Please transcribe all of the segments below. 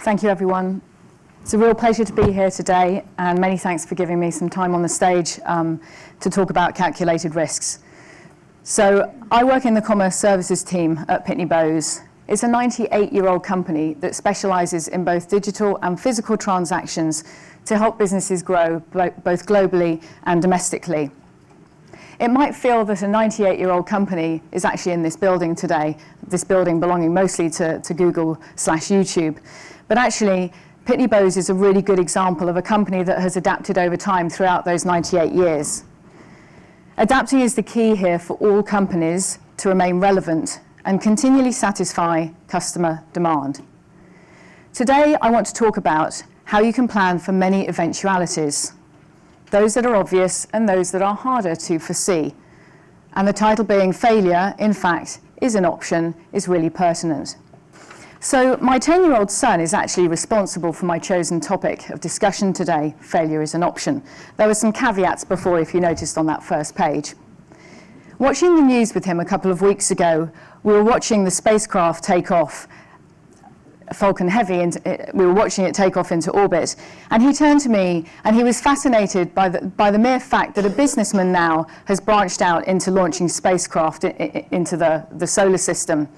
Thank you, everyone. It's a real pleasure to be here today, and many thanks for giving me some time on the stage to talk about calculated risks. So I work in the commerce services team at Pitney Bowes. It's a 98-year-old company that specializes in both digital and physical transactions to help businesses grow both globally and domestically. It might feel that a 98-year-old company is actually in this building today, this building belonging mostly to Google/YouTube. But actually, Pitney Bowes is a really good example of a company that has adapted over time throughout those 98 years. Adapting is the key here for all companies to remain relevant and continually satisfy customer demand. Today, I want to talk about how you can plan for many eventualities, those that are obvious and those that are harder to foresee. And the title being Failure, in fact, is an option, is really pertinent. So my 10-year-old son is actually responsible for my chosen topic of discussion today, failure is an option. There were some caveats before, if you noticed on that first page. Watching the news with him a couple of weeks ago, we were watching the spacecraft take off, Falcon Heavy, and we were watching it take off into orbit. And he turned to me and he was fascinated by the mere fact that a businessman now has branched out into launching spacecraft into the solar system.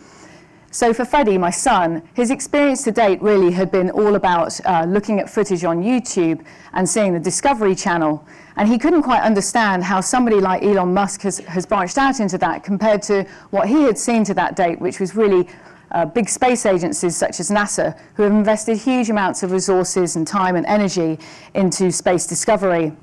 So for Freddie, my son, his experience to date really had been all about looking at footage on YouTube and seeing the Discovery Channel. And he couldn't quite understand how somebody like Elon Musk has branched out into that compared to what he had seen to that date, which was really big space agencies such as NASA, who have invested huge amounts of resources and time and energy into space discovery.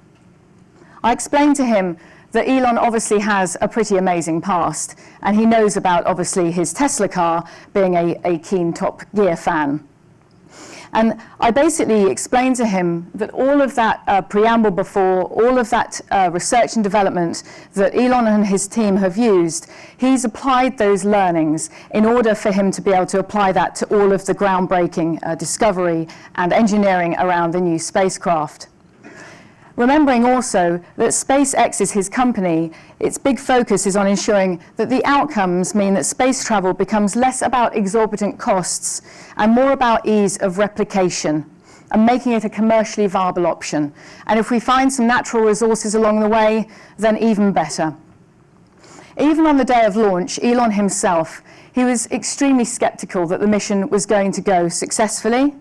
I explained to him that Elon obviously has a pretty amazing past, and he knows about, obviously, his Tesla car, being a keen Top Gear fan. And I basically explained to him that all of that preamble before, all of that research and development that Elon and his team have used, he's applied those learnings in order for him to be able to apply that to all of the groundbreaking discovery and engineering around the new spacecraft. Remembering also that SpaceX is his company, its big focus is on ensuring that the outcomes mean that space travel becomes less about exorbitant costs and more about ease of replication and making it a commercially viable option. And if we find some natural resources along the way, then even better. Even on the day of launch, Elon himself, he was extremely skeptical that the mission was going to go successfully.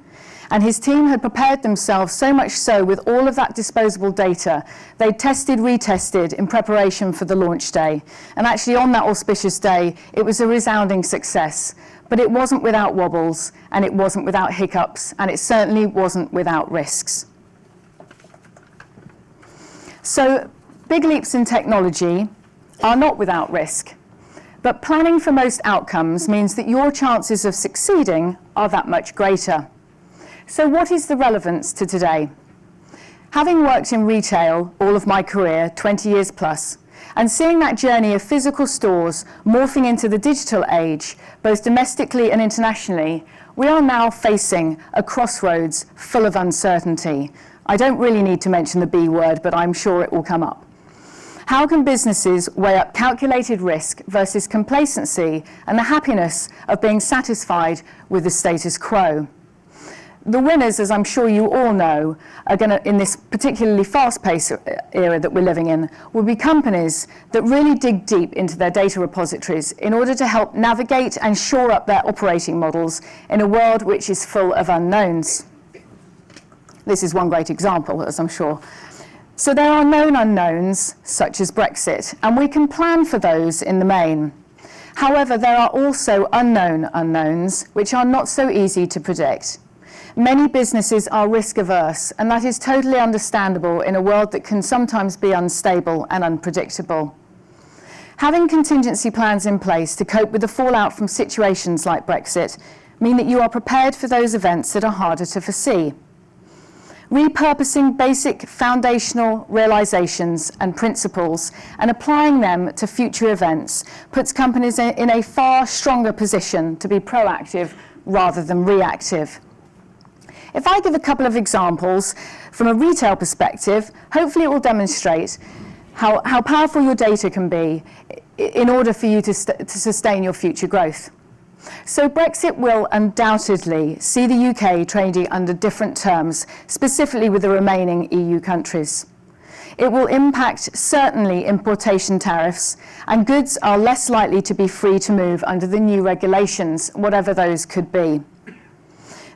And his team had prepared themselves so much so with all of that disposable data. They tested, retested in preparation for the launch day. And actually on that auspicious day, it was a resounding success. But it wasn't without wobbles, and it wasn't without hiccups, and it certainly wasn't without risks. So big leaps in technology are not without risk. But planning for most outcomes means that your chances of succeeding are that much greater. So what is the relevance to today? Having worked in retail all of my career, 20 years plus, and seeing that journey of physical stores morphing into the digital age, both domestically and internationally, we are now facing a crossroads full of uncertainty. I don't really need to mention the B word, but I'm sure it will come up. How can businesses weigh up calculated risk versus complacency and the happiness of being satisfied with the status quo? The winners, as I'm sure you all know, are going to, in this particularly fast-paced era that we're living in, will be companies that really dig deep into their data repositories in order to help navigate and shore up their operating models in a world which is full of unknowns. This is one great example, as I'm sure. So there are known unknowns, such as Brexit, and we can plan for those in the main. However, there are also unknown unknowns, which are not so easy to predict. Many businesses are risk-averse, and that is totally understandable in a world that can sometimes be unstable and unpredictable. Having contingency plans in place to cope with the fallout from situations like Brexit mean that you are prepared for those events that are harder to foresee. Repurposing basic foundational realizations and principles and applying them to future events puts companies in a far stronger position to be proactive rather than reactive. If I give a couple of examples from a retail perspective, hopefully it will demonstrate how powerful your data can be in order for you to sustain your future growth. So Brexit will undoubtedly see the UK trading under different terms, specifically with the remaining EU countries. It will impact certainly importation tariffs, and goods are less likely to be free to move under the new regulations, whatever those could be.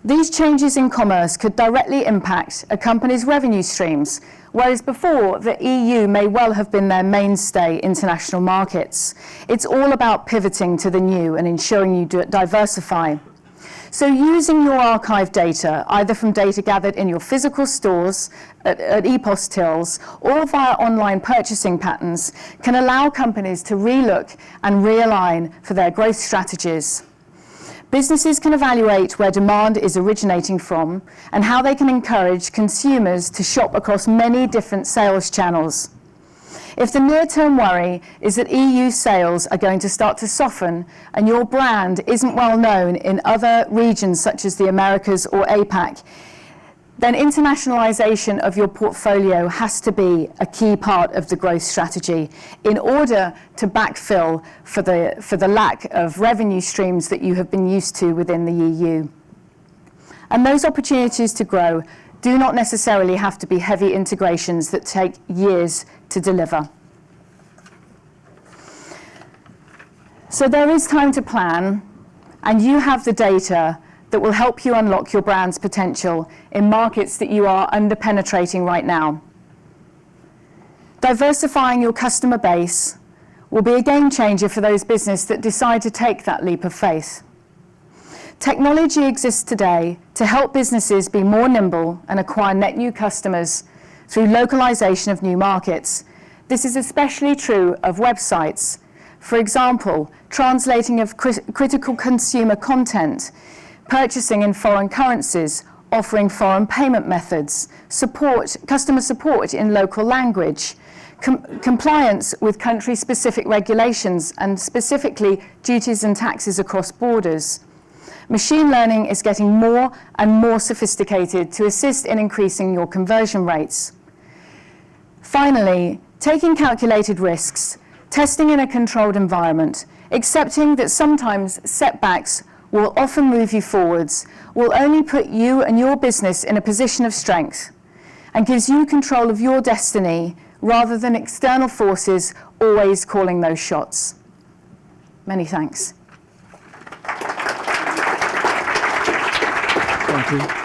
These changes in commerce could directly impact a company's revenue streams, whereas before the EU may well have been their mainstay international markets. It's all about pivoting to the new and ensuring you diversify. So using your archive data, either from data gathered in your physical stores, at EPOS tills, or via online purchasing patterns, can allow companies to relook and realign for their growth strategies. Businesses can evaluate where demand is originating from and how they can encourage consumers to shop across many different sales channels. If the near-term worry is that EU sales are going to start to soften and your brand isn't well known in other regions such as the Americas or APAC, then internationalization of your portfolio has to be a key part of the growth strategy in order to backfill for the lack of revenue streams that you have been used to within the EU. And those opportunities to grow do not necessarily have to be heavy integrations that take years to deliver. So there is time to plan, and you have the data that will help you unlock your brand's potential in markets that you are under-penetrating right now. Diversifying your customer base will be a game changer for those businesses that decide to take that leap of faith. Technology exists today to help businesses be more nimble and acquire net new customers through localization of new markets. This is especially true of websites. For example, translating of critical consumer content, purchasing in foreign currencies, offering foreign payment methods, customer support in local language, compliance with country-specific regulations and specifically duties and taxes across borders. Machine learning is getting more and more sophisticated to assist in increasing your conversion rates. Finally, taking calculated risks, testing in a controlled environment, accepting that sometimes setbacks will often move you forwards, will only put you and your business in a position of strength and gives you control of your destiny rather than external forces always calling those shots. Many thanks. Thank you.